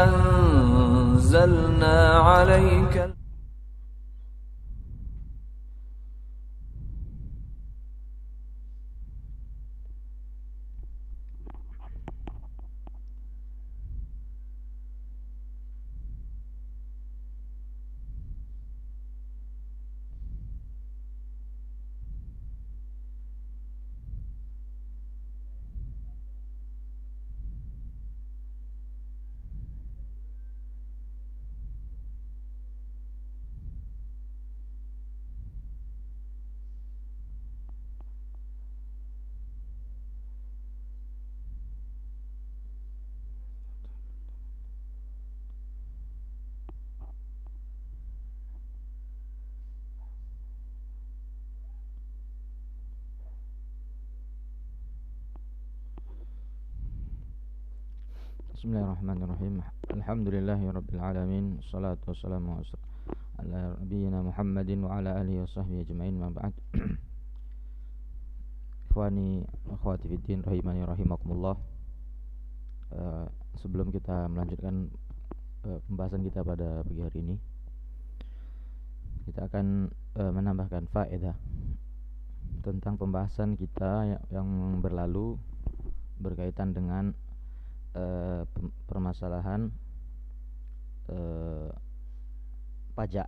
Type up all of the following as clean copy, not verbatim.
أنزلنا عليك. Bismillahirrahmanirrahim. Alhamdulillahirabbil alamin. Wassalatu wassalamu ala nabiyyina Muhammadin wa ala alihi washabbihi ajmain. Ma ba'd. Ikhwani akhwati fiddin rahimani rahimakumullah. Sebelum kita melanjutkan pembahasan kita pada pagi hari ini, kita akan menambahkan faedah tentang pembahasan kita yang berlalu berkaitan dengan permasalahan pajak.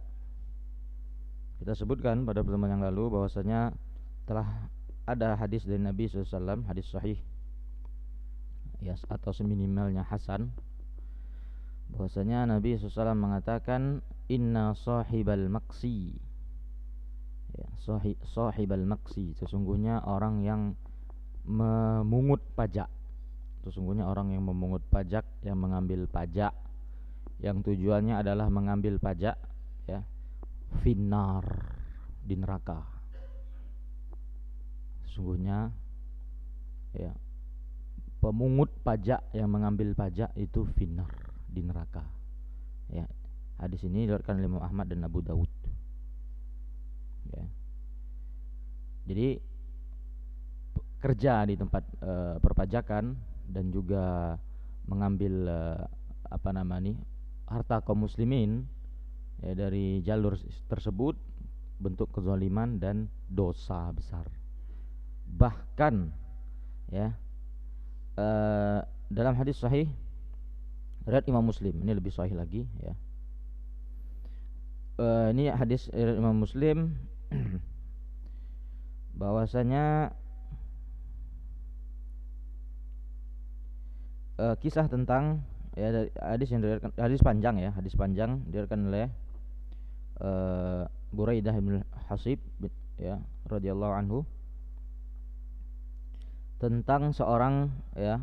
Kita sebutkan pada pertemuan yang lalu bahwasanya telah ada hadis dari Nabi SAW, hadis sahih ya, atau seminimalnya hasan, bahwasanya Nabi SAW mengatakan inna sahibal maksi ya, sahibal maksi, sesungguhnya orang yang memungut pajak, sesungguhnya orang yang memungut pajak, yang mengambil pajak, yang tujuannya adalah mengambil pajak ya, finnar, di neraka. Sesungguhnya ya, pemungut pajak yang mengambil pajak itu finnar, di neraka ya. Hadis ini diriwayatkan oleh Imam Ahmad dan Abu Dawud ya. Jadi kerja di tempat perpajakan dan juga mengambil harta kaum muslimin ya, dari jalur tersebut bentuk kezaliman dan dosa besar. Bahkan ya, dalam hadis sahih riwayat Imam Muslim, ini lebih sahih lagi ya. Ini hadis riwayat Imam Muslim bahwasanya kisah tentang ya, hadis yang diriwayatkan, hadis panjang ya, hadis panjang diriwayatkan oleh Buraidah bin Hasib ya radhiyallahu anhu, tentang seorang ya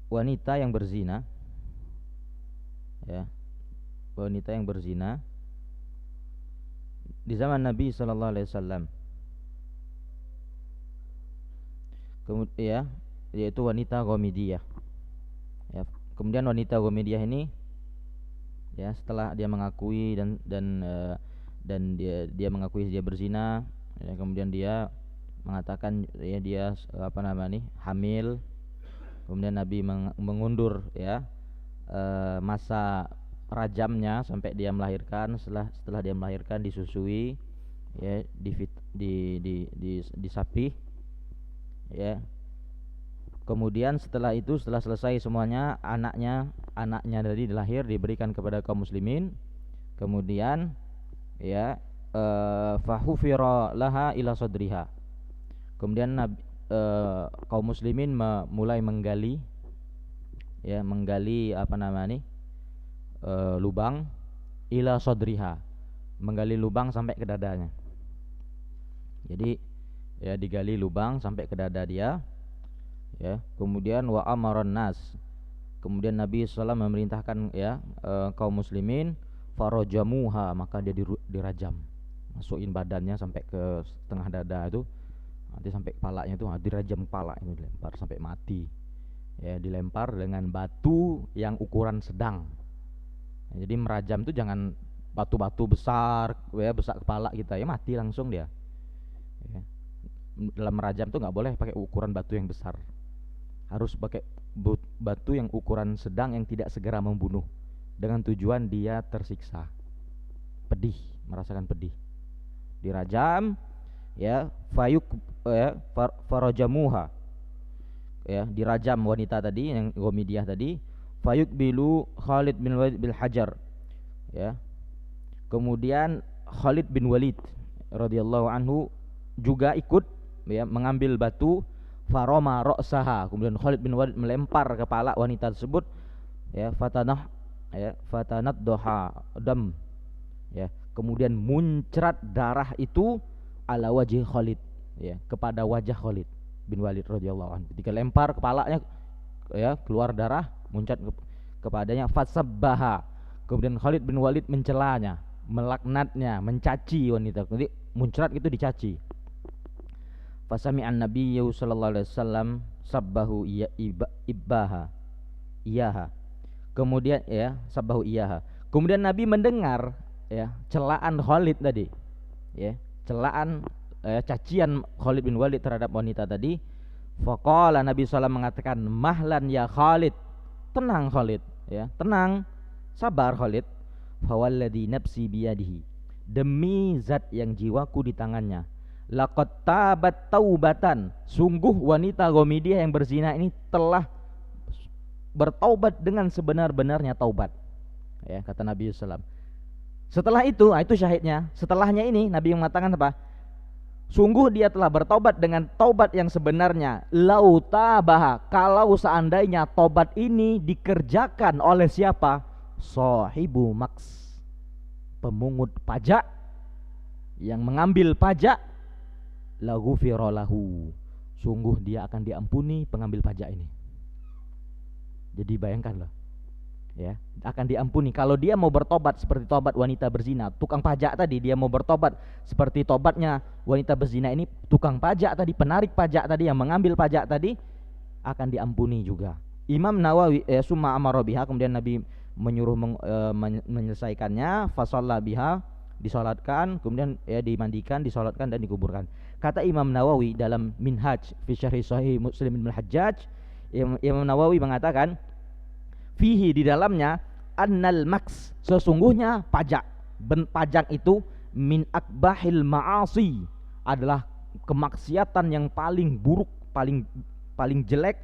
wanita yang berzina ya, wanita yang berzina di zaman Nabi sallallahu alaihi wasallam. Kemudian yaitu wanita Ghamidiyah ya. Kemudian wanita Ghamidiyah ini ya, setelah dia mengakui dan dia mengakui dia berzina ya, kemudian dia mengatakan ya dia hamil. Kemudian Nabi mengundur ya masa rajamnya sampai dia melahirkan. Setelah dia melahirkan disusui ya, disapih ya. Kemudian setelah selesai semuanya, anaknya dari lahir diberikan kepada kaum muslimin. Kemudian ya fahufira laha ila sadriha. Kemudian kaum muslimin mulai menggali lubang ila sadriha, menggali lubang sampai ke dadanya. Jadi ya, digali lubang sampai ke dada dia ya. Kemudian wa amaran nas, kemudian Nabi SAW memerintahkan ya kaum muslimin farajamuha, maka dia dirajam, masukin badannya sampai ke setengah dada itu, nanti sampai kepalanya itu dirajam, kepala itu dilempar sampai mati ya, dilempar dengan batu yang ukuran sedang ya. Jadi merajam itu jangan batu-batu besar ya, besar kepala kita ya, mati langsung dia ya. Dalam merajam tuh nggak boleh pakai ukuran batu yang besar, harus pakai batu yang ukuran sedang yang tidak segera membunuh, dengan tujuan dia tersiksa, pedih, merasakan pedih. Dirajam, ya, fayuk, ya, farajamuha, ya, dirajam wanita tadi yang Ghamidiyah tadi. Fayuk bilu Khalid bin Walid bil hajar, ya. Kemudian Khalid bin Walid radhiyallahu anhu juga ikut, ya, mengambil batu. Faroma ra'saha, kemudian Khalid bin Walid melempar kepala wanita tersebut, ya, fatanat doha dam, ya, kemudian muncrat darah itu ala wajhi Khalid, ya, kepada wajah Khalid bin Walid radhiyallahu anhu. Ketika lempar kepalanya, ya, keluar darah, muncrat kepadanya. Fasabbaha, kemudian Khalid bin Walid mencelanya, melaknatnya, mencaci wanita. Jadi muncrat itu dicaci. Fasami'an nabiyyu sallallahu alaihi wasallam sabbahu iyaha. Kemudian, ya, sabbahu iyaha. Kemudian Nabi mendengar, ya, celaan Khalid tadi, ya, celaan, cacian Khalid bin Walid terhadap wanita tadi. Faqala, Nabi SAW mengatakan, mahlan ya Khalid, tenang Khalid, ya, tenang, sabar Khalid. Fawalladhi nafsi biyadihi, demi zat yang jiwaku di tangannya, laqad tabat taubatan, sungguh wanita Ghamidiyah yang berzina ini telah bertaubat dengan sebenar-benarnya taubat, ya, kata Nabi SAW. Setelah itu syahidnya. Setelahnya ini Nabi mengatakan apa? Sungguh dia telah bertaubat dengan taubat yang sebenarnya. Lau tabaha, kalau seandainya taubat ini dikerjakan oleh siapa? Sahibu maks, pemungut pajak, yang mengambil pajak. Laghufira lahu, sungguh dia akan diampuni pengambil pajak ini. Jadi bayangkan loh, ya, akan diampuni. Kalau dia mau bertobat seperti tobat wanita berzina, tukang pajak tadi, dia mau bertobat seperti tobatnya wanita berzina ini, tukang pajak tadi, penarik pajak tadi, yang mengambil pajak tadi, akan diampuni juga. Imam Nawawi, summa amara biha, kemudian Nabi menyuruh menyelesaikannya. Fasalla biha, disolatkan, kemudian, ya, dimandikan, disolatkan dan dikuburkan. Kata Imam Nawawi dalam Minhaj fi Syarh Sahih Muslim bin Hajjaj, Imam Nawawi mengatakan, fihi, di dalamnya, annal maks, sesungguhnya pajak itu min akbahil ma'asi, adalah kemaksiatan yang paling buruk, paling jelek,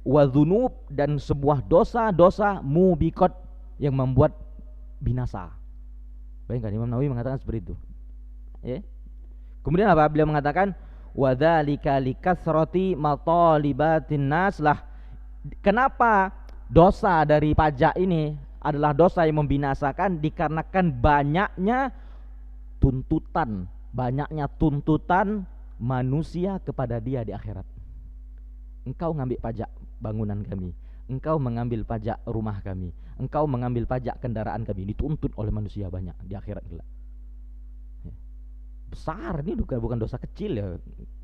wa dzunub, dan sebuah dosa-dosa mubiqat, yang membuat binasa. Bayangkan Imam Nawawi mengatakan seperti itu, ya. Kemudian apa? Beliau mengatakan, wa dzalika likasrati matalibatin nas lah. Kenapa dosa dari pajak ini adalah dosa yang membinasakan? Dikarenakan banyaknya tuntutan manusia kepada dia di akhirat. Engkau ngambil pajak bangunan kami, engkau mengambil pajak rumah kami, engkau mengambil pajak kendaraan kami, dituntut oleh manusia banyak di akhirat kelak. Besar, ini bukan dosa kecil, ya,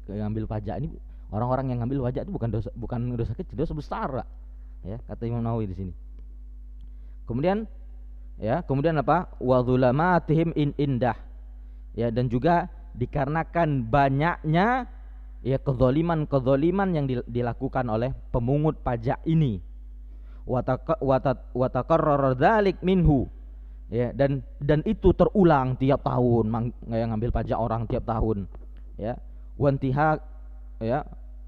ngambil pajak ini. Orang-orang yang ngambil pajak itu bukan dosa kecil, dosa besar lah, ya, kata Imam Nawawi di sini. Kemudian apa? Wa dzulamatihim indah, ya, dan juga dikarenakan banyaknya, ya, kezaliman yang dilakukan oleh pemungut pajak ini. Wa takarrar dzalik minhu, ya, dan itu terulang tiap tahun, ngambil pajak orang tiap tahun, ya.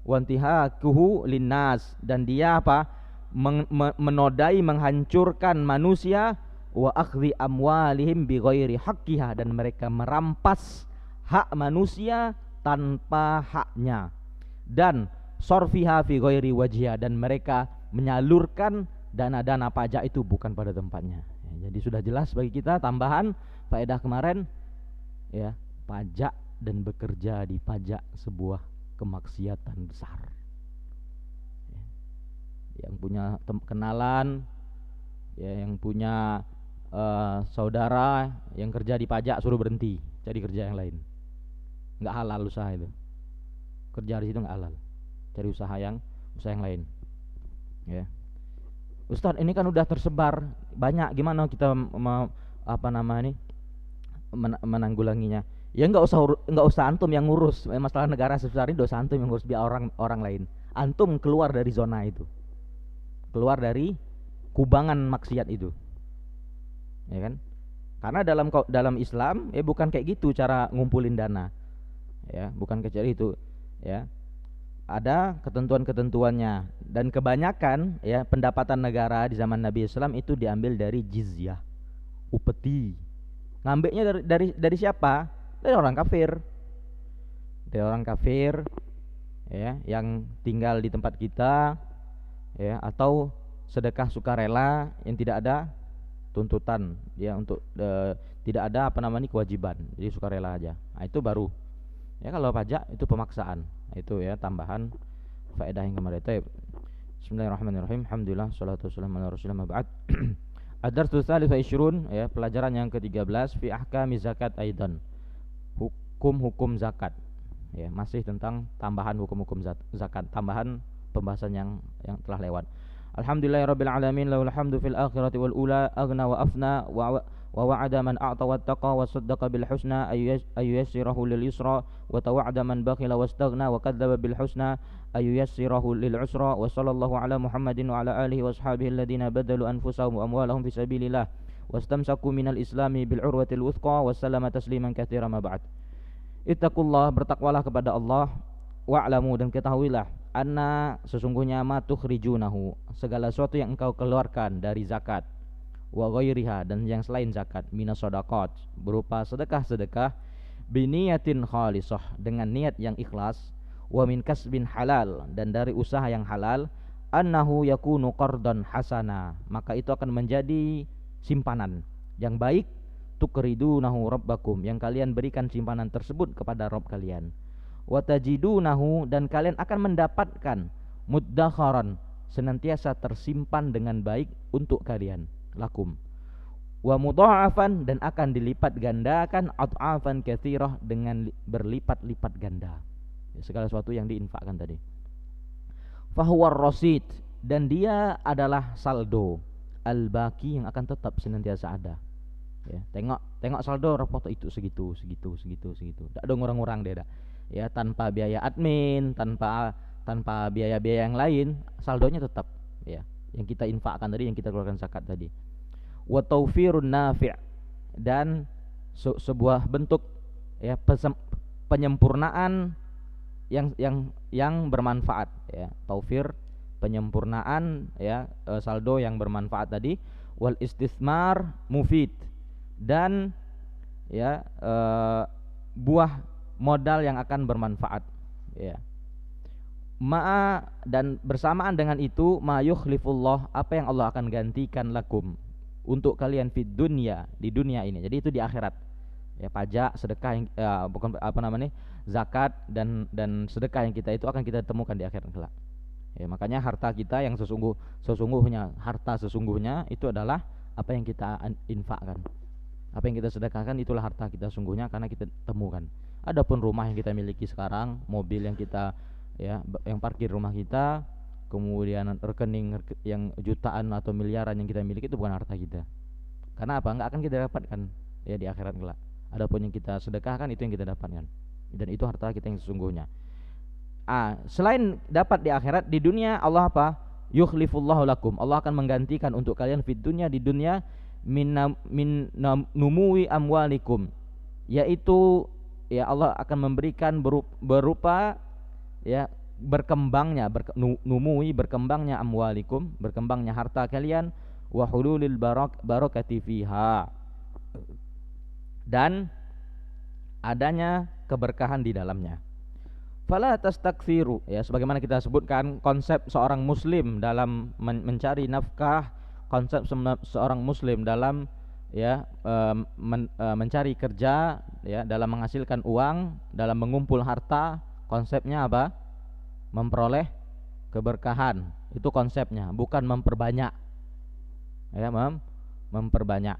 Wantihakuhu linnas, dan dia apa? Menodai, menghancurkan manusia. Wa akhdhi amwalihim bighairi haqqiha, dan mereka merampas hak manusia tanpa haknya. Dan sorfiha fi ghairi wajhiha, dan mereka menyalurkan dana-dana pajak itu bukan pada tempatnya. Jadi sudah jelas bagi kita tambahan faedah kemarin, ya, pajak dan bekerja di pajak sebuah kemaksiatan besar. Yang punya kenalan, ya, yang punya saudara yang kerja di pajak, suruh berhenti, cari kerja yang lain. Nggak halal usaha itu, kerja di situ nggak halal, cari usaha yang lain, ya. Ustaz, ini kan udah tersebar banyak, gimana kita menanggulanginya? Ya nggak usah antum yang ngurus masalah negara sebesar ini, dosa antum yang ngurus, biar orang lain. antum keluar dari zona itu, keluar dari kubangan maksiat itu, ya kan? Karena dalam Islam bukan kayak gitu cara ngumpulin dana, ya, bukan kayak itu, ya. Ada ketentuan-ketentuannya, dan kebanyakan ya pendapatan negara di zaman Nabi Islam itu diambil dari jizyah, upeti. Ngambilnya dari siapa? Dari orang kafir. Dari orang kafir, ya, yang tinggal di tempat kita, ya, atau sedekah sukarela yang tidak ada tuntutan, ya, untuk tidak ada kewajiban, jadi sukarela aja. Nah, itu baru. Ya, kalau pajak itu pemaksaan. Itu ya tambahan faedah yang kemarin. Bismillahirrahmanirrahim. Alhamdulillah, shalatu wassalamu ala Rasulillah, ba'd. Ad-darsu tsalits wa 20, ya, pelajaran yang ke-13 fi ahkami zakat aidan. Hukum-hukum zakat. Ya, masih tentang tambahan hukum-hukum zakat, tambahan pembahasan yang telah lewat. Alhamdulillahirabbil alamin, lahul hamdu fil akhirati wal ula, aghna wa afna wa wa'ada man a'ta wattaqa wa saddaqa bil husna ayyasirahu lil yusra wa tawa'ada man bakhila wastaghna wa kadzdzaba bil husna ayyasirahu lil usra wa sallallahu ala Muhammadin wa ala alihi washabihi alladhina badalu anfusahum wa amwalahum fi sabilillah wastamsaku minal islami bil urwatil wuthqa wa sallama tasliman katsiran ma ba'd. Ittaqullah, bertakwalah kepada Allah, wa'lamu, dan ketahuilah, anna, sesungguhnya, ma tukhrijunahu, segala sesuatu yang engkau keluarkan dari zakat, wa ghairiha, dan yang selain zakat, minas shadaqat, berupa sedekah-sedekah, biniyatin khalisah, dengan niat yang ikhlas, wa min kasbin halal, dan dari usaha yang halal, annahu yakunu qardan hasana, maka itu akan menjadi simpanan yang baik, tukridunahu rabbakum, yang kalian berikan simpanan tersebut kepada Rabb kalian, wa tajidunahu, dan kalian akan mendapatkan muddakharan, senantiasa tersimpan dengan baik untuk kalian, lakum, wa mudha'afan, dan akan dilipat gandakan, ad'afan katsirah, dengan berlipat-lipat ganda, ya, segala sesuatu yang diinfakkan tadi. Fahuwar rasid, dan dia adalah saldo al-baqi, yang akan tetap senantiasa ada, ya. Tengok saldo rapot itu segitu. Enggak ada ngurang-ngurang dia dah. Ya, tanpa biaya admin, tanpa biaya-biaya yang lain, saldonya tetap, ya, yang kita infakkan tadi, yang kita keluarkan zakat tadi. Wa taufirun nafi', dan sebuah bentuk, ya, penyempurnaan yang bermanfaat, ya. Taufir, penyempurnaan, ya, saldo yang bermanfaat tadi. Wal istitsmar mufid, dan ya, buah modal yang akan bermanfaat, ya. Ma'a, dan bersamaan dengan itu, ma yukhlifullah, apa yang Allah akan gantikan lakum, untuk kalian, fid dunya, di dunia ini. Jadi itu di akhirat, ya. Pajak, sedekah yang, zakat dan sedekah yang kita itu akan kita temukan di akhirat kelak, ya. Makanya harta kita yang harta sesungguhnya itu adalah apa yang kita infakkan, apa yang kita sedekahkan, itulah harta kita sungguhnya, karena kita temukan. Adapun rumah yang kita miliki sekarang, mobil yang kita, ya, yang parkir rumah kita, kemudian rekening yang jutaan atau miliaran yang kita miliki, itu bukan harta kita. Karena apa? Enggak akan kita dapatkan, ya, di akhirat kelak. Adapun yang kita sedekahkan, itu yang kita dapatkan, dan itu harta kita yang sesungguhnya. Selain dapat di akhirat, di dunia Allah apa? Yukhlifullahu lakum, Allah akan menggantikan untuk kalian, fid dunya, di dunia, min numuwi amwalikum, yaitu, ya, Allah akan memberikan berupa ya, berkembangnya, numuwi, berkembangnya amwalikum, berkembangnya harta kalian, wa hululil barakati fiha, dan adanya keberkahan di dalamnya. Fala tastakthiru, ya, sebagaimana kita sebutkan konsep seorang muslim dalam mencari nafkah, konsep seorang muslim dalam, ya, mencari kerja, ya, dalam menghasilkan uang, dalam mengumpul harta, konsepnya apa? Memperoleh keberkahan, itu konsepnya, bukan memperbanyak, ya, memperbanyak,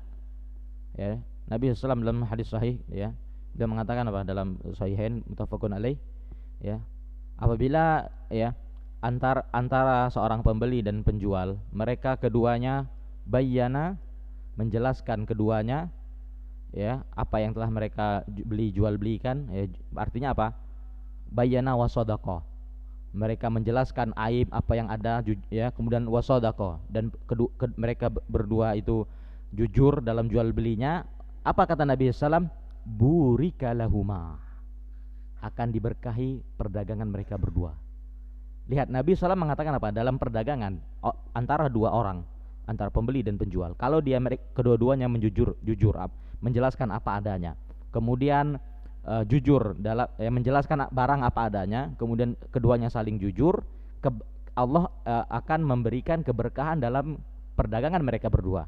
ya. Nabi SAW dalam hadis sahih, ya, dia mengatakan apa dalam sahihain muttafaqun alaih, ya, apabila, ya, antara seorang pembeli dan penjual, mereka keduanya bayyana, menjelaskan keduanya, ya, apa yang telah mereka jual belikan, ya, artinya apa? Bayyana wa shadaqa, mereka menjelaskan aib apa yang ada, ya, kemudian wasodako, dan mereka berdua itu jujur dalam jual belinya. Apa kata Nabi SAW? Burika lahuma, akan diberkahi perdagangan mereka berdua. Lihat, Nabi SAW mengatakan apa? Dalam perdagangan antara dua orang, antara pembeli dan penjual, kalau dia kedua-duanya jujur menjelaskan apa adanya, kemudian jujur dalam menjelaskan barang apa adanya, kemudian keduanya saling jujur, Allah akan memberikan keberkahan dalam perdagangan mereka berdua.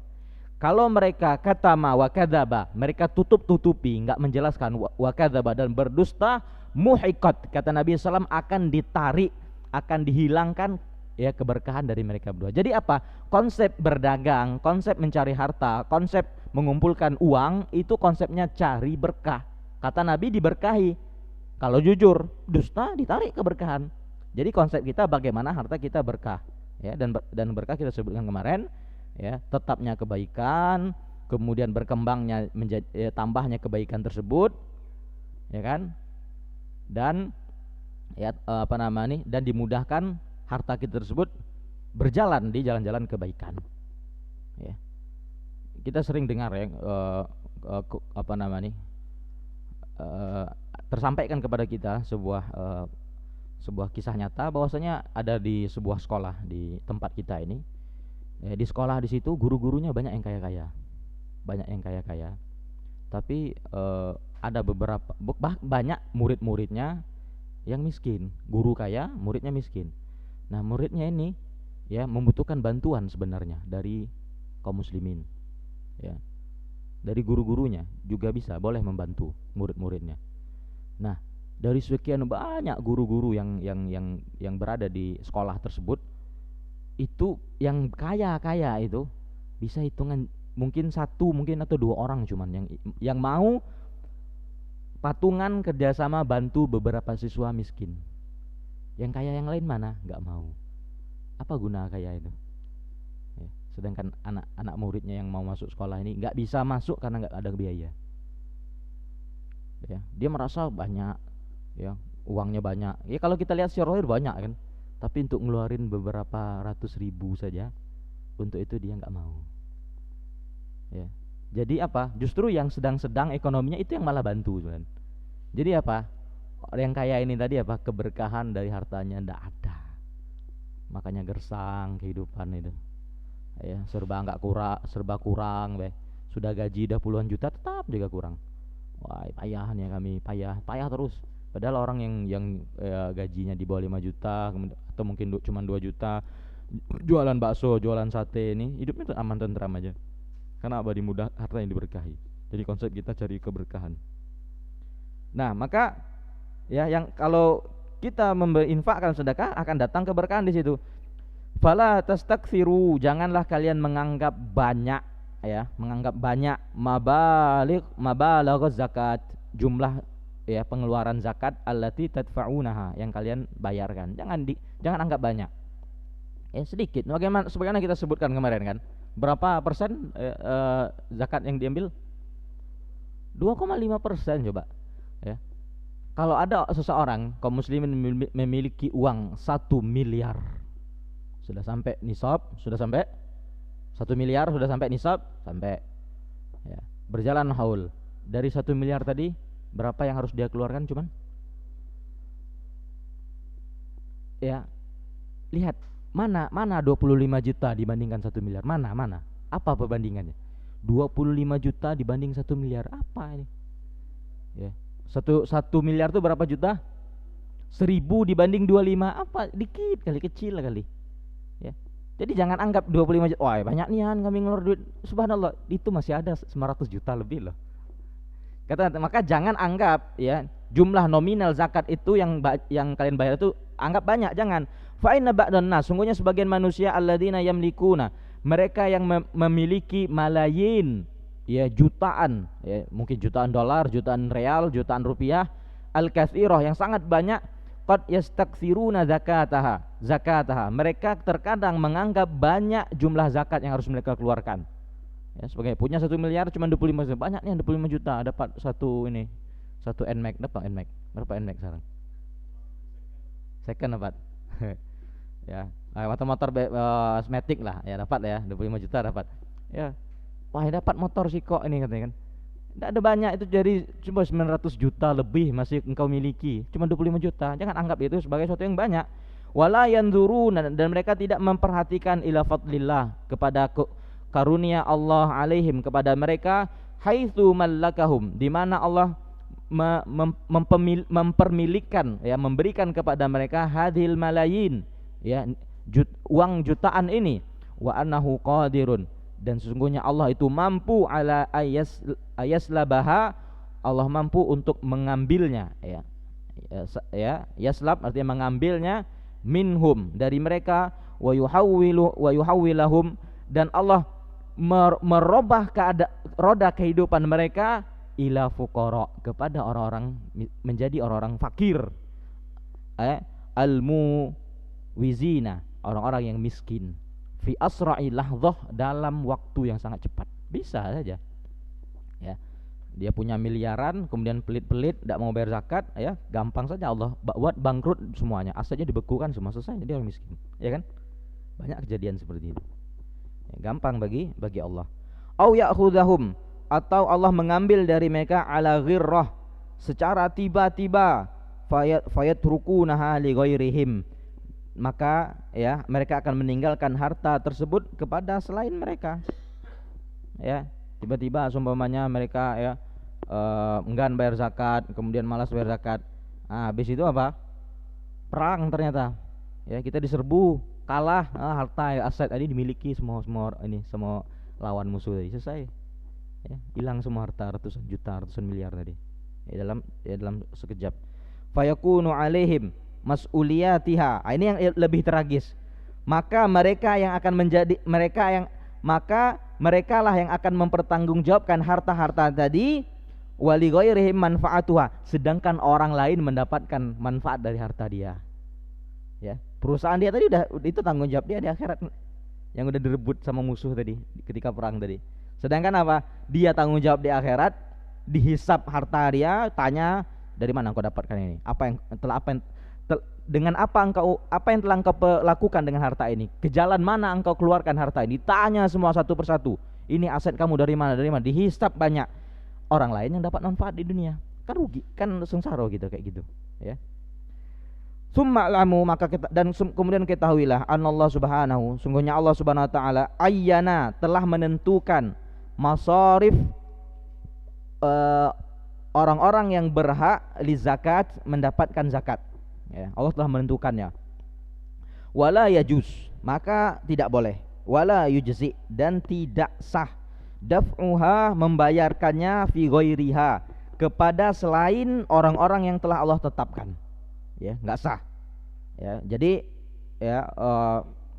Kalau mereka katama wa kadzaba, mereka tutupi, enggak menjelaskan, wa kadzaba, dan berdusta, muhiqat, kata Nabi SAW, akan ditarik, akan dihilangkan, ya, keberkahan dari mereka berdua. Jadi apa? Konsep berdagang, konsep mencari harta, konsep mengumpulkan uang, itu konsepnya cari berkah. Kata Nabi diberkahi. Kalau jujur, dusta, ditarik keberkahan. Jadi konsep kita bagaimana harta kita berkah, ya, dan berkah kita sebutkan kemarin, ya, tetapnya kebaikan, kemudian berkembangnya menjadi tambahnya kebaikan tersebut, ya kan? Dan ya dan dimudahkan harta kita tersebut berjalan di jalan-jalan kebaikan, ya. Kita sering dengar, ya, tersampaikan kepada kita sebuah kisah nyata bahwasanya ada di sebuah sekolah di tempat kita ini, ya, di sekolah di situ guru-gurunya banyak yang kaya-kaya, tapi ada beberapa banyak murid-muridnya yang miskin. Guru kaya, muridnya miskin. Nah, muridnya ini, ya, membutuhkan bantuan sebenarnya dari kaum muslimin, ya. Dari guru-gurunya juga boleh membantu murid-muridnya. Nah, dari sekian banyak guru-guru yang berada di sekolah tersebut, itu yang kaya-kaya itu bisa hitungan mungkin atau dua orang cuman yang mau patungan kerjasama bantu beberapa siswa miskin. Yang kaya yang lain mana? Nggak mau. Apa guna kaya itu? Ya, sedangkan anak muridnya yang mau masuk sekolah ini nggak bisa masuk karena nggak ada biaya. Ya, dia merasa banyak, ya, uangnya banyak. Ya, kalau kita lihat secara banyak kan, tapi untuk ngeluarin beberapa ratus ribu saja, untuk itu dia nggak mau. Ya, jadi apa? Justru yang sedang-sedang ekonominya itu yang malah bantu, kan? Jadi apa? Yang kaya ini tadi apa? Keberkahan dari hartanya ndak ada. Makanya gersang kehidupan itu. Ya, serba kurang, sudah gaji udah puluhan juta tetap juga kurang. Wah, payahnya kami, payah terus. Padahal orang yang gajinya di bawah 5 juta atau mungkin cuma 2 juta, jualan bakso, jualan sate, ini hidupnya tuh aman tentram aja. Karena apa? Dimudah, harta yang diberkahi. Jadi konsep kita cari keberkahan. Nah, maka, ya, yang kalau kita infakkan sedekah akan datang keberkahan di situ. Fala tastakthiru, janganlah kalian menganggap banyak, ya, mabaligh zakat, jumlah, ya, pengeluaran zakat allati tadfa'unaha, yang kalian bayarkan. Jangan anggap banyak. Ya, sedikit. Sebagaimana kita sebutkan kemarin kan. Berapa persen zakat yang diambil? 2,5% coba, ya. Kalau ada seseorang kaum muslimin memiliki uang 1 miliar, sudah sampai nisab, sudah sampai 1 miliar, sudah sampai nisab, ya, berjalan haul. Dari 1 miliar tadi berapa yang harus dia keluarkan? Cuman, ya, lihat mana 25 juta dibandingkan 1 miliar, mana apa perbandingannya? 25 juta dibanding 1 miliar, apa ini? Ya, 1 miliar itu berapa juta? 1000 dibanding 25, apa? Dikit kali, kecil kali, ya. Jadi jangan anggap 25 juta, wah banyak nian kami ngeluar duit. Subhanallah, itu masih ada 900 juta lebih loh. Maka jangan anggap, ya, jumlah nominal zakat itu yang kalian bayar itu anggap banyak, jangan. Fa inna ba'dan nas, sungguhnya sebagian manusia alladzina yamlikuna, mereka yang memiliki malayin, ya, jutaan, ya, mungkin jutaan dolar, jutaan real, jutaan rupiah, al-katsirah, yang sangat banyak, qad yastakthiruna zakataha, mereka terkadang menganggap banyak jumlah zakat yang harus mereka keluarkan. Ya, sebagai punya 1 miliar cuma 25 juta, banyak nih 25 juta dapat satu NMAX, dapat NMAX. Berapa NMAX sekarang? Second dapat Ya, motor Matic lah, ya dapat ya, 25 juta dapat. Ya, wah dapat motor sih kok ini katanya kan. Tidak ada banyak itu, jadi cuma 900 juta lebih masih engkau miliki, cuma 25 juta. Jangan anggap itu sebagai sesuatu yang banyak. Wala yanzuruna, dan mereka tidak memperhatikan ila fadlillah, kepada karunia Allah alaihim kepada mereka, haitsu mallakahum, di mana Allah mempermilikkan, ya, memberikan kepada mereka hadhil malayin, ya, uang jutaan ini, wa annahu qadirun, dan sesungguhnya Allah itu mampu ala ayaslabaha, Allah mampu untuk mengambilnya, ya, yaslab artinya mengambilnya, minhum dari mereka, wa yuhawwilahum, dan Allah merubah roda kehidupan mereka ila fuqara, kepada orang-orang, menjadi orang-orang fakir, almuwizina, orang-orang yang miskin, fi asra'i lahdzah, dalam waktu yang sangat cepat. Bisa saja, ya, dia punya miliaran kemudian pelit-pelit tidak mau bayar zakat, ya, gampang saja Allah buat bangkrut semuanya, asetnya dibekukan semua, selesai, jadi orang miskin, ya kan. Banyak kejadian seperti itu, ya, gampang bagi Allah. Au ya'khudhahum, atau Allah mengambil dari mereka ala ghirrah, secara tiba-tiba, fayatrukunaha li ghairihim, maka, ya, mereka akan meninggalkan harta tersebut kepada selain mereka, ya. Tiba-tiba seumpamanya mereka, ya, enggan bayar zakat, kemudian malas bayar zakat. Habis itu apa? Perang ternyata. Ya, kita diserbu, kalah, harta, aset tadi dimiliki semua lawan musuh tadi, selesai. Ya, hilang semua harta, ratusan juta, ratusan miliar tadi. Ya, dalam sekejap. Fayakunu alaihim mas'uliyatiha. Ini yang lebih tragis. Maka mereka lah yang akan mempertanggungjawabkan harta-harta tadi, wali ghairihim manfaatuha, sedangkan orang lain mendapatkan manfaat dari harta dia. Ya, perusahaan dia tadi itu tanggung jawab dia di akhirat, yang udah direbut sama musuh tadi ketika perang tadi. Sedangkan apa? Dia tanggung jawab di akhirat, dihisap harta dia, tanya dari mana engkau dapatkan ini? Dengan apa yang telah engkau lakukan dengan harta ini? Ke jalan mana engkau keluarkan harta ini? Tanya semua satu persatu. Ini aset kamu dari mana? Dihisap banyak. Orang lain yang dapat manfaat di dunia, kan rugi, kan sengsara gitu, kayak gitu, ya. Summa lamu, maka kita, dan kemudian ketahuilah, anallah subhanahu, sungguhnya Allah subhanahu wa ta'ala, ayyana, telah menentukan masarif orang-orang yang berhak li zakat, mendapatkan zakat, ya. Allah telah menentukannya. Wala yajuz, maka tidak boleh, wala yujzi, dan tidak sah, daf'uha, membayarkannya, fi ghairiha, kepada selain orang-orang yang telah Allah tetapkan, ya, nggak sah, ya. Jadi, ya,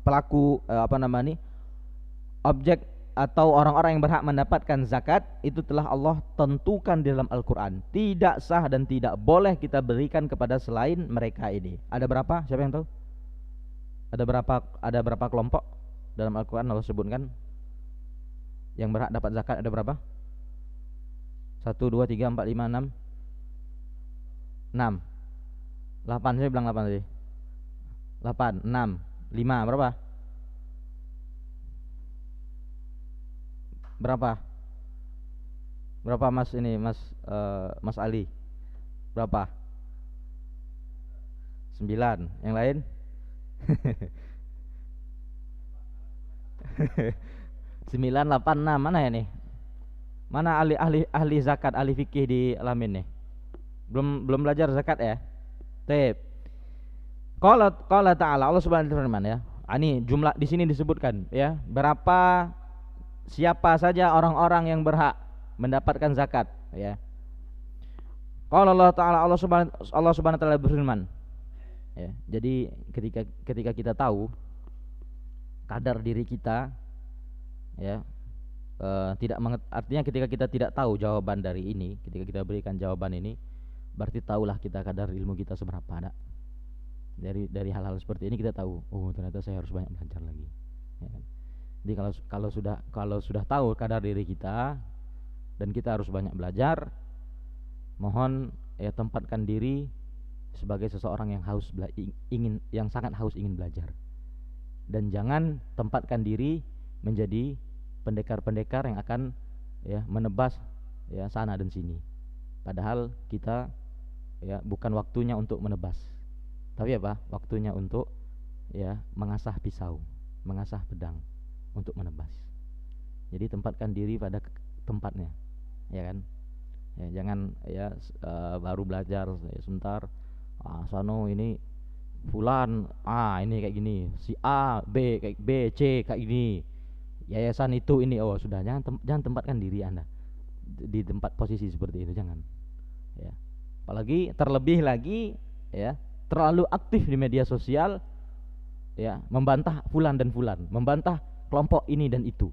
pelaku, objek atau orang-orang yang berhak mendapatkan zakat itu telah Allah tentukan di dalam Al-Quran, tidak sah dan tidak boleh kita berikan kepada selain mereka ini. Ada berapa? Siapa yang tahu? Ada berapa kelompok dalam Al-Quran Allah sebutkan yang berhak dapat zakat? Ada berapa? 1, 2, 3, 4, 5, 6 8, saya bilang 8 tadi. 8, 6, 5, berapa? Berapa Mas ini, Mas Ali? Berapa? 9. Yang lain? 9, 8, 6. Mana ya nih? Mana ahli zakat, ahli fikih di Alamin nih? Belum belajar zakat ya? Tep. Qala ta'ala, Allah Subhanahu wa ta'ala, ya. Ini jumlah di sini disebutkan, ya, berapa, siapa saja orang-orang yang berhak mendapatkan zakat, ya. Qala Allah Ta'ala, Allah Subhanahu wa ta'ala berfirman, ya. Jadi ketika kita tahu kadar diri kita, ya, artinya ketika kita tidak tahu jawaban dari ini, ketika kita berikan jawaban ini, berarti tahulah kita kadar ilmu kita seberapa. Ada dari hal-hal seperti ini kita tahu, oh ternyata saya harus banyak belajar lagi, ya. Jadi kalau sudah tahu kadar diri kita dan kita harus banyak belajar, mohon, ya, tempatkan diri sebagai seseorang yang sangat haus ingin belajar. Dan jangan tempatkan diri menjadi pendekar-pendekar yang akan ya menebas ya sana dan sini. Padahal kita ya bukan waktunya untuk menebas. Tapi apa? Waktunya untuk ya mengasah pisau, mengasah pedang untuk menebas. Jadi tempatkan diri pada tempatnya. Ya kan? Ya, jangan ya baru belajar ya, sebentar sono ini fulan ini kayak gini, si A B kayak B C kayak gini, yayasan itu ini, oh sudah, jangan tempatkan diri Anda di tempat posisi seperti itu, jangan ya. Apalagi terlebih lagi ya terlalu aktif di media sosial ya, membantah fulan dan fulan, membantah kelompok ini dan itu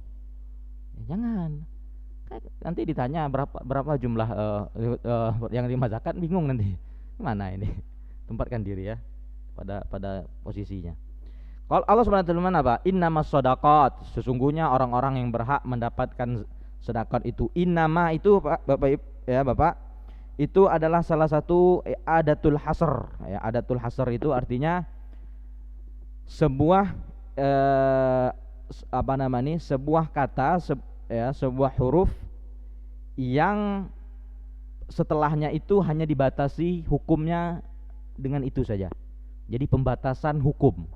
ya, jangan. Nanti ditanya berapa jumlah yang terima zakat, bingung nanti mana ini. Tempatkan diri ya pada posisinya. Kalau Allah Subhanahu wa taala apa? Innamas shadaqat, sesungguhnya orang-orang yang berhak mendapatkan sedekah itu. Innama itu Bapak itu adalah salah satu adatul hasr ya. Adatul hasr itu artinya sebuah sebuah kata sebuah huruf yang setelahnya itu hanya dibatasi hukumnya dengan itu saja. Jadi pembatasan hukum,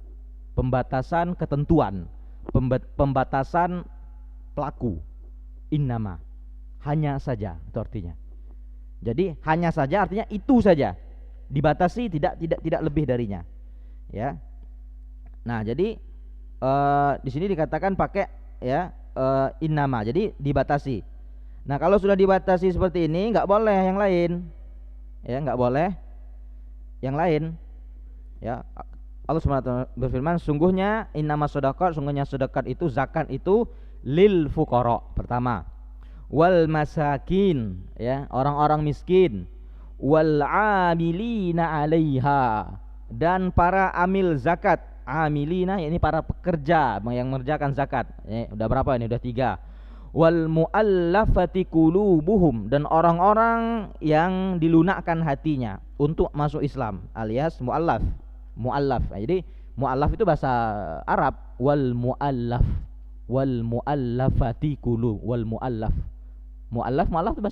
pembatasan ketentuan, pembatasan pelaku. Innama, hanya saja itu artinya. Jadi hanya saja artinya itu saja, dibatasi, tidak lebih darinya ya. Nah jadi di sini dikatakan pakai ya innama, jadi dibatasi. Nah kalau sudah dibatasi seperti ini nggak boleh yang lain ya, nggak boleh yang lain ya. Allah SWT berfirman, sungguhnya innamas shadaqat, sungguhnya sedekah itu, zakat itu lil fuqara, pertama, wal masakin ya, orang-orang miskin, wal amilina 'alaiha, dan para amil zakat. Amilina ini para pekerja yang mengerjakan zakat. Udah berapa ini? Udah 3. Wal muallafati qulubuhum, dan orang-orang yang dilunakkan hatinya untuk masuk Islam, alias muallaf. Jadi muallaf itu bahasa Arab, wal muallafati qulub, wal muallaf itu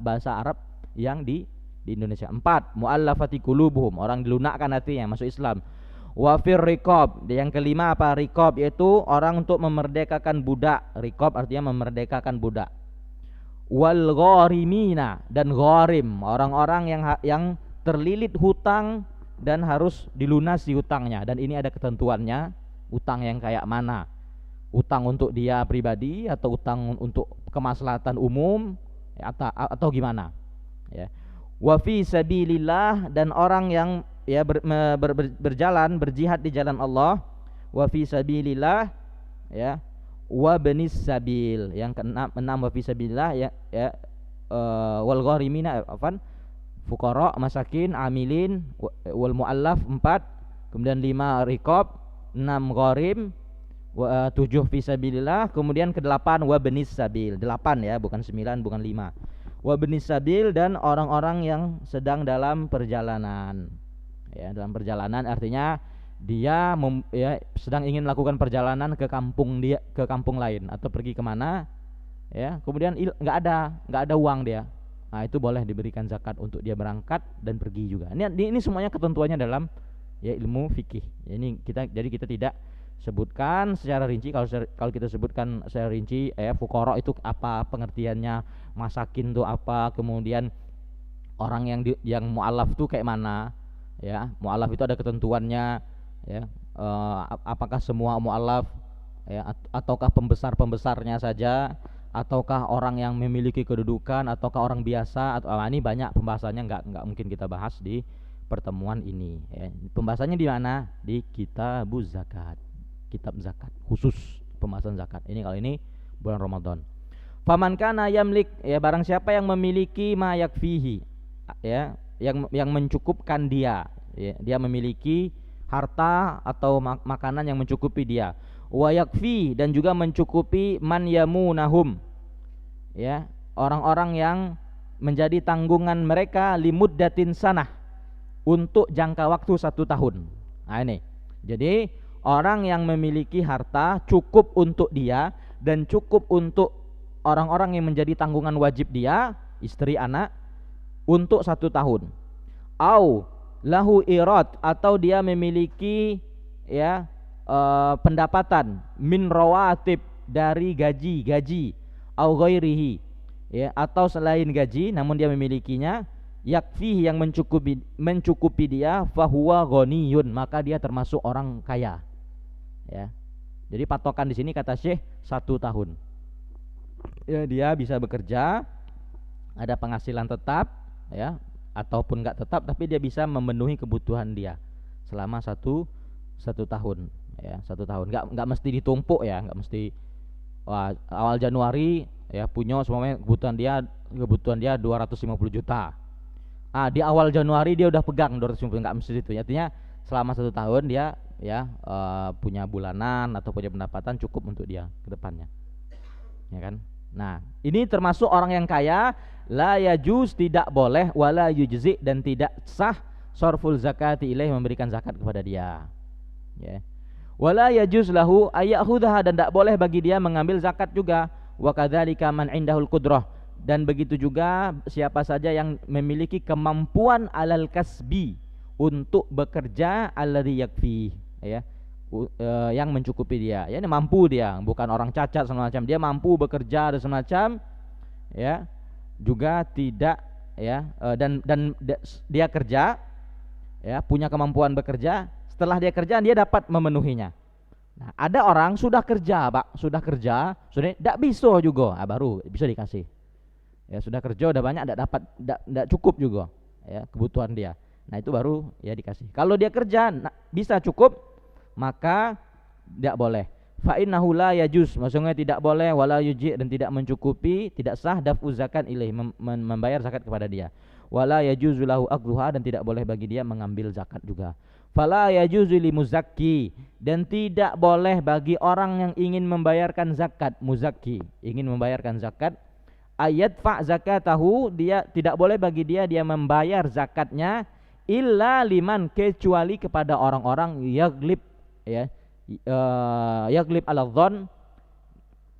bahasa Arab yang di Indonesia. 4, muallafati qulubuhum, orang dilunakkan hatinya masuk Islam. Wa fir riqab, yang kelima apa? Riqab, yaitu orang untuk memerdekakan budak. Riqab artinya memerdekakan budak. Wal gharimina, dan gharim, orang-orang yang terlilit hutang dan harus dilunasi hutangnya. Dan ini ada ketentuannya, utang yang kayak mana? Utang untuk dia pribadi atau utang untuk kemaslahatan umum ya, atau gimana ya. Wa fi sabilillah, dan orang yang ya berjalan berjihad di jalan Allah. Wa fi sabilillah ya, wa benis sabil, yang keenam wa fi sabilillah ya, wal gharimina fuqara, masakin, amilin, wal muallaf 4, kemudian 5 riqab, 6 gharim, 7 fi sabilillah, kemudian ke-8 wa benis sabil, 8 ya, bukan 9, bukan 5. Wa benis sabil, dan orang-orang yang sedang dalam perjalanan. Ya, dalam perjalanan artinya dia sedang ingin melakukan perjalanan ke kampung lain atau pergi kemana ya, kemudian nggak ada uang dia. Nah itu boleh diberikan zakat untuk dia berangkat dan pergi juga. Ini semuanya ketentuannya dalam ya ilmu fikih. Jadi kita tidak sebutkan secara rinci. Kalau kita sebutkan secara rinci fuqara itu apa pengertiannya, masakin itu apa, kemudian orang yang mu'alaf itu kayak mana ya. Mu'alaf itu ada ketentuannya ya, apakah semua mu'alaf ya, ataukah pembesarnya saja, ataukah orang yang memiliki kedudukan, ataukah orang biasa, atau ini banyak pembahasannya, nggak mungkin kita bahas di pertemuan ini ya. Pembahasannya di mana? Di kitab zakat khusus pembahasan zakat ini kali ini bulan Ramadan. Faman kana yamlik ya, barang siapa yang memiliki ma yakfihi ya, yang mencukupkan dia ya, dia memiliki harta atau makanan yang mencukupi dia. Wa yakfi, dan juga mencukupi man yamunahum ya, orang-orang yang menjadi tanggungan mereka limuddatin sanah untuk jangka waktu 1 tahun. Nah ini, jadi orang yang memiliki harta cukup untuk dia dan cukup untuk orang-orang yang menjadi tanggungan wajib dia, istri, anak, untuk 1 tahun. Au lahu irad, atau dia memiliki ya pendapatan min rawatib, dari gaji au ghairihi, ya, atau selain gaji namun dia memilikinya, yakfi, yang mencukupi dia, fahuwa ghaniyun, maka dia termasuk orang kaya, ya. Jadi patokan di sini kata Syekh 1 tahun. Ya, dia bisa bekerja, ada penghasilan tetap, ya, ataupun enggak tetap, tapi dia bisa memenuhi kebutuhan dia selama satu tahun, ya, 1 tahun. Enggak mesti ditumpuk, ya, enggak mesti awal Januari ya punya semuanya kebutuhan dia 250 juta. Di awal Januari dia udah pegang 250, enggak mesti itu. Artinya selama 1 tahun dia ya punya bulanan atau punya pendapatan cukup untuk dia ke depannya. Ya kan? Nah, ini termasuk orang yang kaya, la yajuz, tidak boleh, wala yujzi, dan tidak sah sarful zakati ilaih, memberikan zakat kepada dia. Ya. Wala yajuz lahu ayakhudha, dan tidak boleh bagi dia mengambil zakat juga. Wa kadzalika man indahul qudrah, dan begitu juga siapa saja yang memiliki kemampuan alal kasbi, untuk bekerja, alladzi yakfi, ya, yang mencukupi dia, ya, ini mampu dia, bukan orang cacat semacam, dia mampu bekerja dan semacam, ya, juga tidak, ya, dan dia kerja, ya, punya kemampuan bekerja, setelah dia kerja dia dapat memenuhinya. Nah, ada orang sudah kerja, Pak, sudah tidak bisa juga, baru bisa dikasih. Ya, sudah kerja udah banyak, tidak cukup juga, ya, kebutuhan dia. Nah, itu baru ya dikasih. Kalau dia kerja bisa cukup, maka tidak boleh. Fa innahu la yajuz, maksudnya tidak boleh, wala yuji, dan tidak mencukupi, tidak sah daf'u zakat ilaih, membayar zakat kepada dia. Wala yajuzu lahu aqduha, dan tidak boleh bagi dia mengambil zakat juga. Fala yajuzu li muzakki, dan tidak boleh bagi orang yang ingin membayarkan zakat, muzakki, ingin membayarkan zakat, ayat fa zakatahu, dia tidak boleh bagi dia membayar zakatnya, illa liman, kecuali kepada orang-orang yaglib, ya, yaglib ala dhon,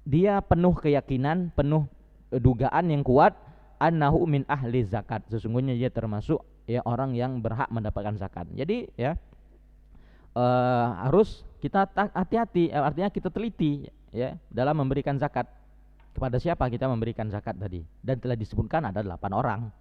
dia penuh keyakinan, penuh dugaan yang kuat, annahu min ahli zakat, sesungguhnya dia termasuk ya orang yang berhak mendapatkan zakat. Jadi ya harus kita hati-hati, artinya kita teliti ya dalam memberikan zakat. Kepada siapa kita memberikan zakat tadi? Dan telah disebutkan ada 8 orang,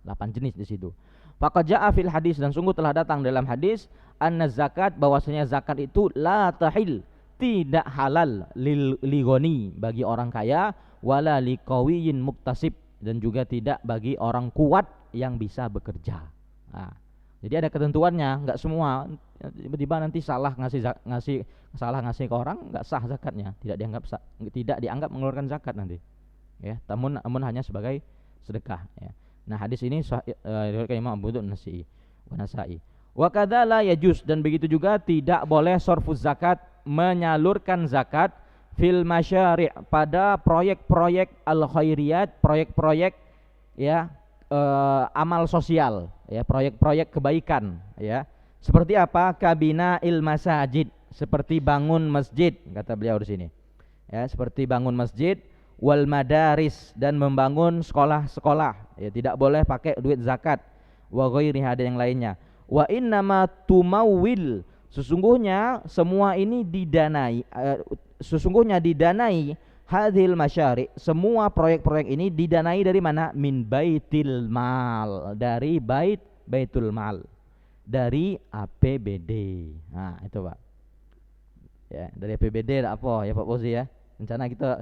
8 jenis di situ. Faqad jaa fil hadis, dan sungguh telah datang dalam hadis, anna zakat, bahwasanya zakat itu la tahil, tidak halal li ghani, bagi orang kaya, wala li qawiyyin muktasib, dan juga tidak bagi orang kuat yang bisa bekerja. Nah, jadi ada ketentuannya, enggak semua tiba-tiba nanti salah ngasih ke orang, enggak sah zakatnya, tidak dianggap mengeluarkan zakat nanti. Ya, namun hanya sebagai sedekah, ya. Nah, hadis ini diriwayatkan Imam Abu Daud wa Nasa'i. Wa kadzala yajuz, dan begitu juga tidak boleh sorfuz zakat, menyalurkan zakat, fil masyari', pada proyek-proyek al khairiyat, proyek-proyek ya amal sosial, ya, proyek-proyek kebaikan, ya. Seperti apa? Kabina il masajid, seperti bangun masjid, kata beliau di sini. Ya, seperti bangun masjid, wal madaris, dan membangun sekolah-sekolah, ya, tidak boleh pakai duit zakat, wa ghairiha, dan yang lainnya. Wa innama tumawil, sesungguhnya semua ini didanai, sesungguhnya didanai, hadhil masyari', semua proyek-proyek ini didanai dari mana? Min baitil mal, dari baitul mal, dari APBD. Nah, itu Pak. Ya, dari APBD apa ya Pak Fauzi ya? Rencana kita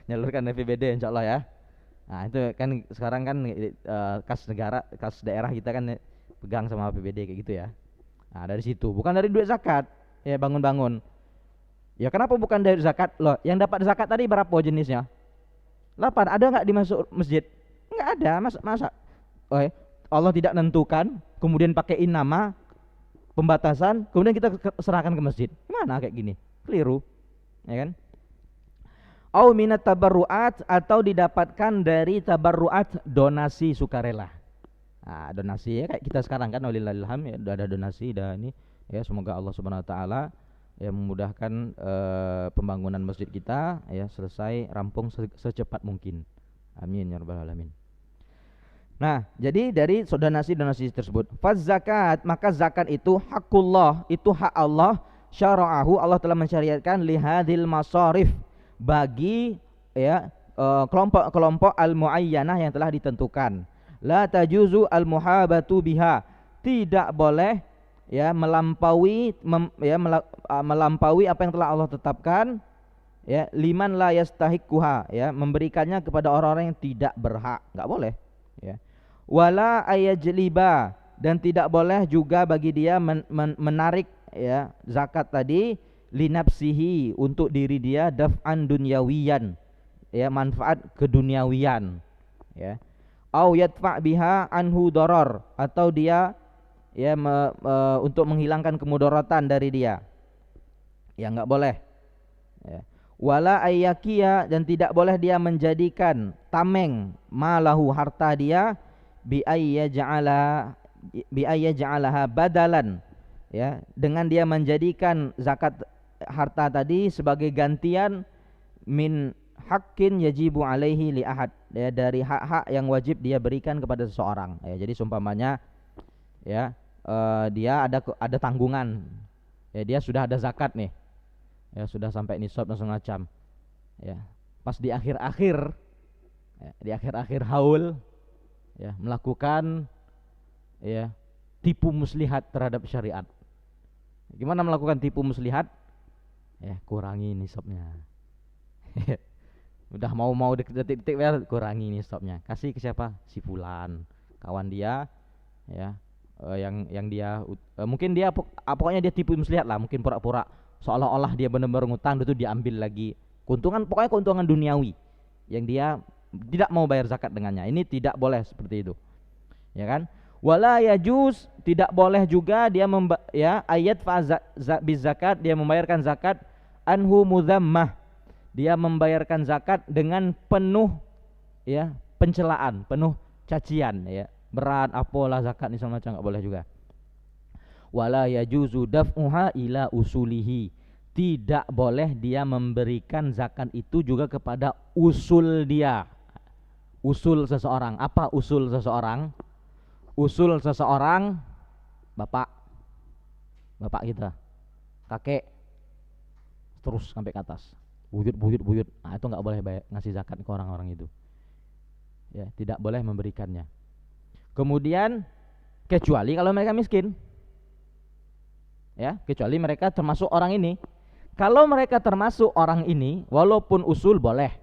nyalurkan APBD insyaallah ya. Nah, itu kan sekarang kan kas negara, kas daerah kita kan pegang sama APBD kayak gitu ya. Nah, dari situ, bukan dari duit zakat. Ya, bangun-bangun. Ya, kenapa bukan dari zakat? Loh, yang dapat zakat tadi berapa jenisnya? 8. Ada enggak dimasuk masjid? Enggak ada. Masa Allah tidak nentukan, kemudian pakaiin nama, pembatasan, kemudian kita serahkan ke masjid. Gimana kayak gini? Keliru. Ya kan? Au minat tabarruat, atau didapatkan dari tabarruat, donasi sukarela. Nah, donasi ya kayak kita sekarang kan walillahilham ya udah ada donasi dan ini ya semoga Allah Subhanahu wa taala ya memudahkan pembangunan masjid kita ya selesai rampung secepat mungkin. Amin ya rabbal alamin. Nah, jadi dari donasi tersebut, faz zakat, maka zakat itu hakullah, itu hak Allah, syara'ahu, Allah telah mensyariatkan lihadil masarif, bagi ya kelompok-kelompok al-muayyanah yang telah ditentukan. La tajuzu al-muhabatu biha, tidak boleh ya melampaui melampaui apa yang telah Allah tetapkan ya, liman la yastahiquha, ya memberikannya kepada orang-orang yang tidak berhak, enggak boleh ya. Wala ayajliba, dan tidak boleh juga bagi dia menarik ya zakat tadi linafsihi, untuk diri dia, daf'an dunyawiyan, ya manfaat keduniawian ya, au yadfa' biha anhu doror, atau dia ya untuk menghilangkan kemudaratan dari dia, ya enggak boleh ya. Wala ayyakiya, dan tidak boleh dia menjadikan tameng malahu, harta dia, bi ayyaj'alaha badalan, ya dengan dia menjadikan zakat harta tadi sebagai gantian min haqqin yajibu alaihi li ahad, ya dari hak-hak yang wajib dia berikan kepada seseorang ya. Jadi seumpamanya ya dia ada tanggungan ya, dia sudah ada zakat nih ya, sudah sampai nisab dan semacam ya, pas di akhir-akhir ya, di akhir-akhir haul ya melakukan ya tipu muslihat terhadap syariat. Gimana melakukan tipu muslihat? Ya kurangi nisabnya. Udah mau detik-detik ya, kurangi nisabnya. Kasih ke siapa? Si fulan, kawan dia ya, yang dia mungkin dia pokoknya dia tipu muslihat lah, mungkin pura-pura seolah-olah dia benar-benar ngutang, itu diambil lagi keuntungan, pokoknya keuntungan duniawi yang dia tidak mau bayar zakat dengannya. Ini tidak boleh seperti itu ya kan. Wala yajuz, tidak boleh juga dia ya ayat zakat, dia membayarkan zakat anhu mudzammah, dia membayarkan zakat dengan penuh ya pencelaan, penuh cacian ya, berat apalah zakat ini sama macam, enggak boleh juga. Wala yajuzu daf'uha ila usulihi, tidak boleh dia memberikan zakat itu juga kepada usul dia. Usul seseorang, apa usul seseorang? Usul seseorang bapak kita, kakek, terus sampai ke atas, buyut. Nah itu nggak boleh ngasih zakat ke orang-orang itu ya, tidak boleh memberikannya. Kemudian kecuali kalau mereka miskin ya, kecuali mereka termasuk orang ini. Kalau mereka termasuk orang ini, walaupun usul boleh,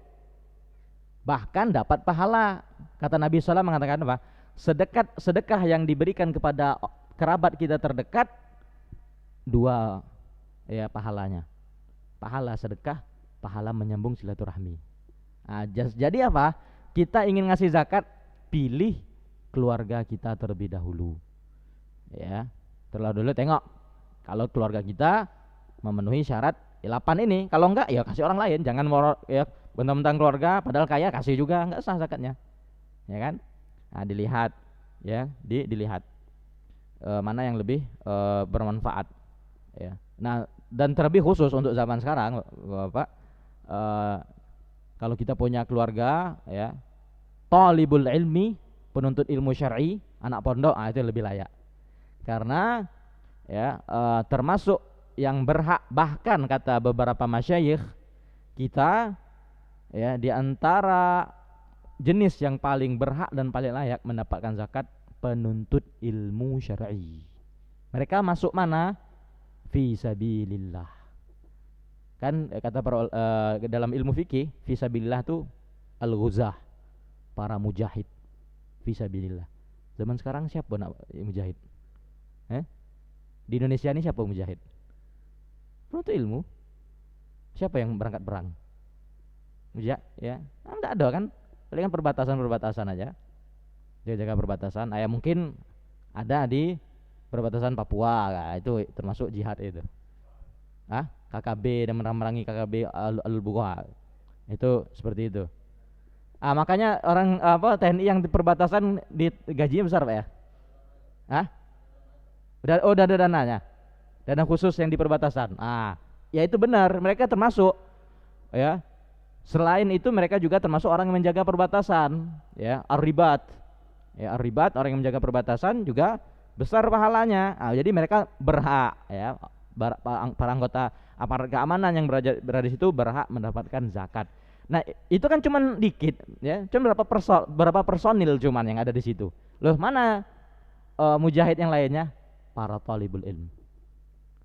bahkan dapat pahala. Kata Nabi SAW mengatakan apa? Sedekah yang diberikan kepada kerabat kita terdekat, 2 ya pahalanya. Pahala sedekah, pahala menyambung silaturahmi. Nah, jadi apa? Kita ingin ngasih zakat, pilih keluarga kita terlebih dahulu. Ya, terlebih dahulu tengok kalau keluarga kita memenuhi syarat 8 ini. Kalau enggak ya kasih orang lain, jangan ya bentang-bentang keluarga padahal kaya kasih juga, enggak sah zakatnya. Ya kan? Nah, dilihat ya, dilihat mana yang lebih bermanfaat ya. Nah, dan terlebih khusus untuk zaman sekarang Bapak, kalau kita punya keluarga ya, talibul ilmi, penuntut ilmu syar'i, anak pondok, itu lebih layak. Karena ya termasuk yang berhak, bahkan kata beberapa masyayikh kita ya, di antara jenis yang paling berhak dan paling layak mendapatkan zakat, penuntut ilmu syar'i. Mereka masuk mana? Fi sabilillah. Kan kata dalam ilmu fikih, fi sabilillah tuh al-ghuzah, para mujahid fi sabilillah. Zaman sekarang siapa nak mujahid? Di Indonesia ini siapa mujahid? Penuntut ilmu. Siapa yang berangkat perang? Ya, enggak ada kan? Paling kan perbatasan aja. Dia jaga perbatasan. Mungkin ada di perbatasan Papua, nah, itu termasuk jihad itu. KKB, dan memerangi KKB Al-Buqa. Itu seperti itu. Makanya orang TNI yang di perbatasan di gajinya besar Pak ya? Hah? Udah ada dananya. Dana khusus yang di perbatasan. Ya itu benar, mereka termasuk ya. Selain itu mereka juga termasuk orang yang menjaga perbatasan, ya, ar-ribat. Ya, ar-ribat orang yang menjaga perbatasan juga besar pahalanya. Jadi mereka berhak ya, para anggota aparat keamanan yang berada di situ berhak mendapatkan zakat. Nah, itu kan cuman dikit ya, cuma berapa personil cuman yang ada di situ. Loh, mana mujahid yang lainnya? Para talibul ilm.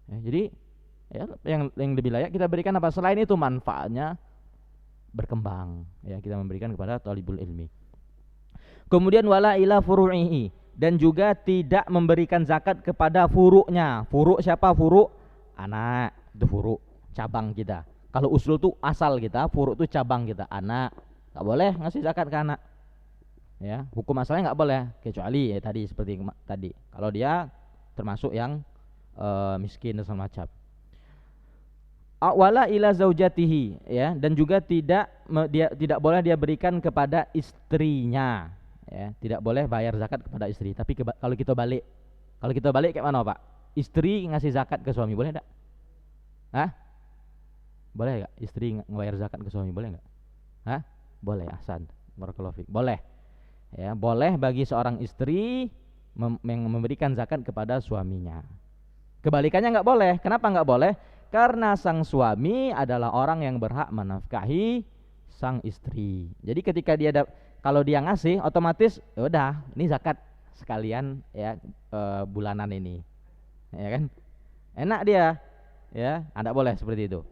Ya, jadi ya yang lebih layak kita berikan apa selain itu manfaatnya berkembang ya, kita memberikan kepada talibul ilmi. Kemudian wala ila furu'ihi, dan juga tidak memberikan zakat kepada furuknya. Furuk siapa? Furuk anak, itu furuk cabang kita. Kalau usul tuh asal kita, furuk tuh cabang kita. Anak nggak boleh ngasih zakat ke anak ya, hukum asalnya nggak boleh, kecuali ya tadi seperti tadi kalau dia termasuk yang miskin dan semacam. Wala ila zaujatihi ya, dan juga tidak boleh dia berikan kepada istrinya ya, tidak boleh bayar zakat kepada istri. Tapi kalau kita balik kayak mana Pak? Istri ngasih zakat ke suami boleh enggak? Boleh enggak istri ngebayar zakat ke suami, boleh enggak? Boleh. Ahsan, barakallahu fik. Boleh ya, boleh bagi seorang istri memberikan zakat kepada suaminya. Kebalikannya nggak boleh. Kenapa nggak boleh? Karena sang suami adalah orang yang berhak menafkahi sang istri. Jadi ketika kalau dia ngasih, otomatis ya udah, ini zakat sekalian ya, bulanan ini, ya kan? Enak dia, ya. Anda boleh seperti itu.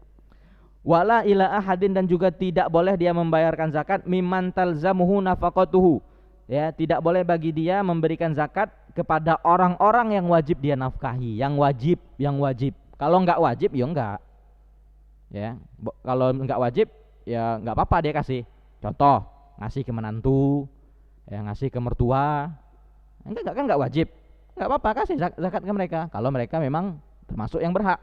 Wala ila ahadin, dan juga tidak boleh dia membayarkan zakat mimman talzamuhu nafaqatuhu. Ya, tidak boleh bagi dia memberikan zakat kepada orang-orang yang wajib dia nafkahi, yang wajib. Kalau enggak wajib ya enggak. Ya, kalau enggak wajib ya enggak apa-apa dia kasih. Contoh, ngasih ke menantu, ya ngasih ke mertua. Enggak wajib. Enggak apa-apa kasih zakat ke mereka kalau mereka memang termasuk yang berhak.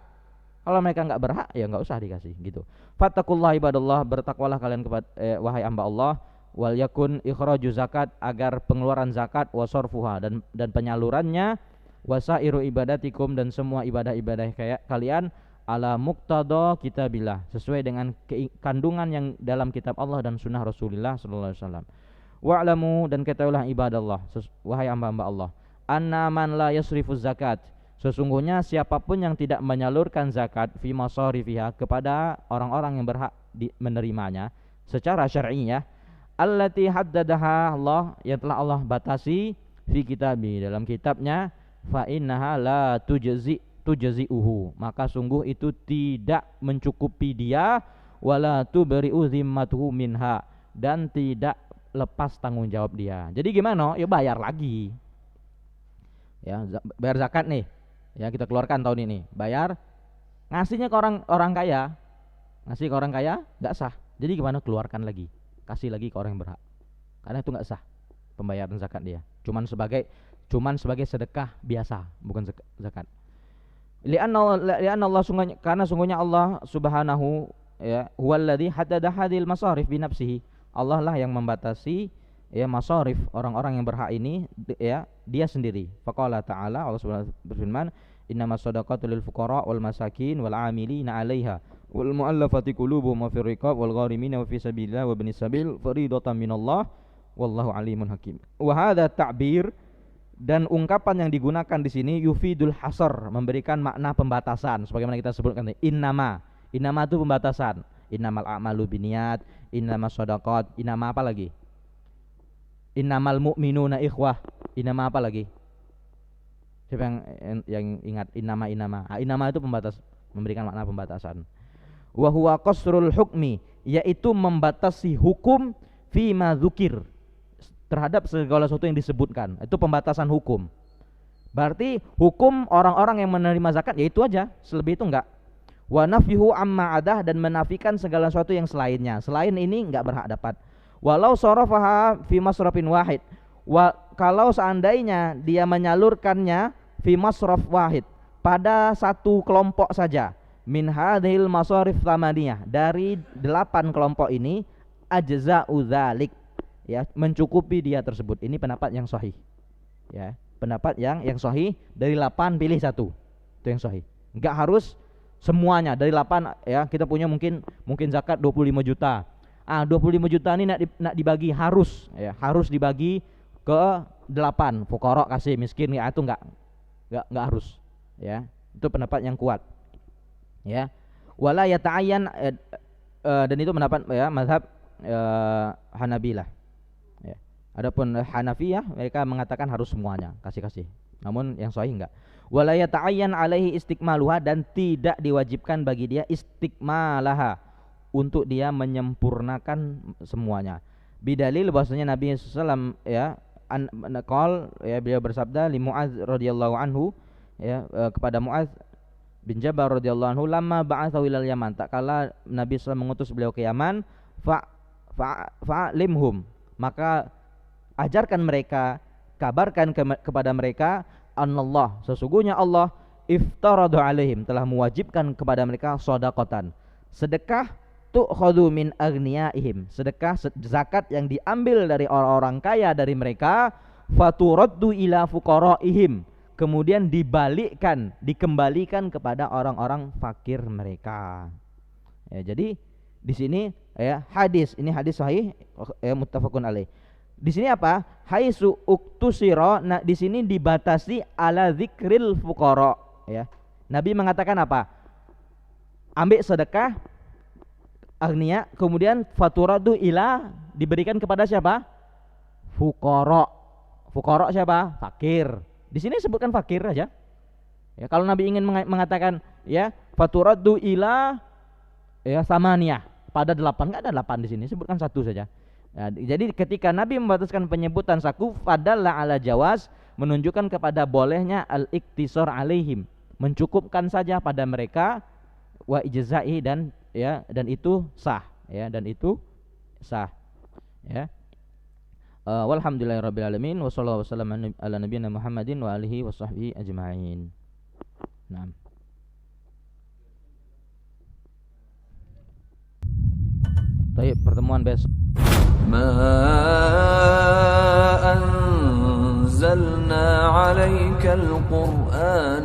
Kalau mereka enggak berhak ya enggak usah dikasih gitu. Fattaqullaha ibadallah, bertakwalah kalian kepada wahai hamba Allah. Wal yakun ikhraju zakat, agar pengeluaran zakat, wasarfuha, dan penyalurannya, wasairu ibadatikum, dan semua ibadah-ibadah kayak kalian, ala muqtada kitabillah, sesuai dengan kandungan yang dalam kitab Allah dan sunnah Rasulullah sallallahu alaihi wasallam. Wa'lamu, dan ketahuilah ibadallah, wahai hamba-hamba Allah, anna man la yasrifu zakat, sesungguhnya siapapun yang tidak menyalurkan zakat fi masarifiha, kepada orang-orang yang berhak menerimanya secara syar'i ya, allati haddadaha Allah, yang telah Allah batasi, fi kitabi, dalam kitabnya, fa innaha la tujzi'uhu, maka sungguh itu tidak mencukupi dia, wala tubri'u zimmatuhu minha, dan tidak lepas tanggung jawab dia. Jadi gimana? Ya bayar lagi. Ya, bayar zakat nih. Ya, kita keluarkan tahun ini. Bayar, ngasihnya ke orang kaya. Ngasih ke orang kaya enggak sah. Jadi gimana? Keluarkan lagi. Kasih lagi ke orang yang berhak. Karena itu enggak sah pembayaran zakat dia. Cuman sebagai sedekah biasa, bukan zakat. Li'anna Allah, karena sungguhnya Allah Subhanahu ya, huwallazi haddada hadhil masarif bi nafsihi. Allah lah yang membatasi ya masarif orang-orang yang berhak ini ya, dia sendiri. Faqala ta'ala, Allah Subhanahu berfirman, innamas shadaqatu lil fuqara wal masakin wal 'amilina 'alaiha wal mu'allafati qulubuhum wa fir riqab wal gharimina wa fi sabilillah wa ibnis sabil fariidatan minallah wallahu alimun hakim. Wa hadza ta'bir, dan ungkapan yang digunakan di sini yufidul hasar, memberikan makna pembatasan, sebagaimana kita sebutkan tadi. Innama itu pembatasan. Innamal a'malu binniyat, innamas shadaqat, innama apa lagi? Innamal mu'minuna ikhwah, innama apa lagi? Siapa yang ingat innama? Innama itu pembatas, memberikan makna pembatasan. Wa huwa qasrul hukmi, yaitu membatasi hukum fima dzukir, terhadap segala sesuatu yang disebutkan. Itu pembatasan hukum. Berarti hukum orang-orang yang menerima zakat ya itu aja, selebih itu enggak. Wa nafyuhu amma adah, dan menafikan segala sesuatu yang selainnya. Selain ini enggak berhak dapat. Walau sarafaha fi masrafin wahid, kalau seandainya dia menyalurkannya fi masraf wahid, pada satu kelompok saja, min hadhil masarif thamaniyah, dari 8 kelompok ini, ajza'u dzalik, ya mencukupi dia tersebut. Ini pendapat yang sahih. Ya, pendapat yang sahih, dari 8 pilih 1. Itu yang sahih. Enggak harus semuanya dari 8 ya. Kita punya mungkin zakat 25 juta. 25 juta ini nak dibagi harus dibagi ke 8 fuqara, kasih miskin ya, itu enggak harus ya. Itu pendapat yang kuat. Ya. Wala yata'ayyan dan itu pendapat ya mazhab Hanabilah. Ya. Adapun Hanafiyah mereka mengatakan harus semuanya, kasih. Namun yang sahih enggak. Wala yata'ayyan alaihi istiqmaluha, dan tidak diwajibkan bagi dia istiqmalaha, untuk dia menyempurnakan semuanya. Bidalil bahwasanya Nabi SAW ya qol ya, beliau bersabda li Muadz radhiyallahu anhu ya, kepada Muadz bin Jabal radhiyallahu anhu, lamma ba'atha ilal Yaman, tak kala Nabi SAW mengutus beliau ke Yaman, fa'limhum, maka ajarkan mereka, kabarkan kepada mereka, annallah, sesungguhnya Allah iftaradu alaihim, telah mewajibkan kepada mereka sedekatan, sedekah tu'khadhu min aghniyaihim, sedekah zakat yang diambil dari orang-orang kaya dari mereka, faturaddu ila fuqaraihim, kemudian dikembalikan kepada orang-orang fakir mereka. Ya, jadi di sini ya hadis sahih ya, muttafaqun alaih. Di sini apa? Haitsu uktusira, nah di sini dibatasi ala zikril fuqara ya. Nabi mengatakan apa? Ambil sedekah agniya, kemudian faturadu ila, diberikan kepada siapa? Fuqara. Fuqara siapa? Fakir. Di sini sebutkan fakir aja. Ya, kalau Nabi ingin mengatakan ya faturadu ila ya samaniyah, pada 8, enggak ada 8 di sini, sebutkan 1 saja. Nah, jadi ketika Nabi membataskan penyebutan saku, fadalla ala jawaz, menunjukkan kepada bolehnya al-iktisar alaihim, mencukupkan saja pada mereka, wa ijza'i, dan itu sah ya, ya. Walhamdulillahirabbil alamin, wassallallahu wasallam ala nabiyina Muhammadin wa alihi washabbihi ajmain. Naam. Baik, pertemuan besok. Ma anzalna 'alaikal Qur'an